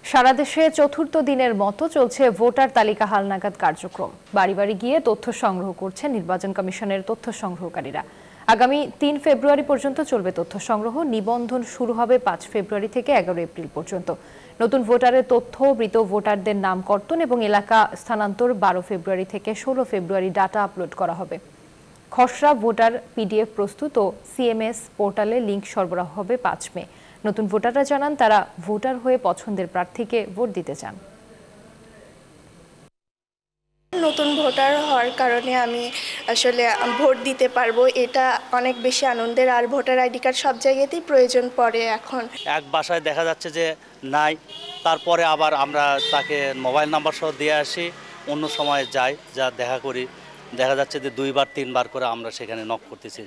সারা দেশে চতুর্থ দিনের মতো চলছে ভোটার তালিকা হালনাগাদ কার্যক্রম। বাড়ি বাড়ি গিয়ে তথ্য সংগ্রহ করছে নির্বাচন কমিশনের তথ্য সংগ্রহকারীরা। আগামী ৩ ফেব্রুয়ারি পর্যন্ত চলবে তথ্য সংগ্রহ। নিবন্ধন শুরু হবে ৫ ফেব্রুয়ারি থেকে ১১ এপ্রিল পর্যন্ত। নতুন ভোটারের তথ্য, মৃত ভোটারদের নাম কর্তন এবং এলাকা স্থানান্তর ১২ ফেব্রুয়ারি থেকে ১৬ ফেব্রুয়ারি ডাটা আপলোড করা হবে। খসড়া ভোটার পিডিএফ প্রস্তুত ও সিএমএস পোর্টালে লিঙ্ক সরবরাহ হবে ৫ মে। নতুন ভোটাররা জানান তারা ভোটার হয়ে পছন্দের প্রার্থীকে ভোট দিতে চান। নতুন ভোটার হওয়ার কারণে আমি আসলে ভোট দিতে পারবো, এটা অনেক বেশি আনন্দের। আর ভোটার আইডি কার্ড সব জায়গাতেই প্রয়োজন পড়ে। এখন এক বাসায় দেখা যাচ্ছে যে নাই, তারপরে আবার আমরা তাকে মোবাইল নাম্বার সহ দিয়ে আসি, অন্য সময় যাই, যা দেখা করি, দেখা যাচ্ছে যে ২ বার ৩ বার করে আমরা সেখানে নক করতেছি।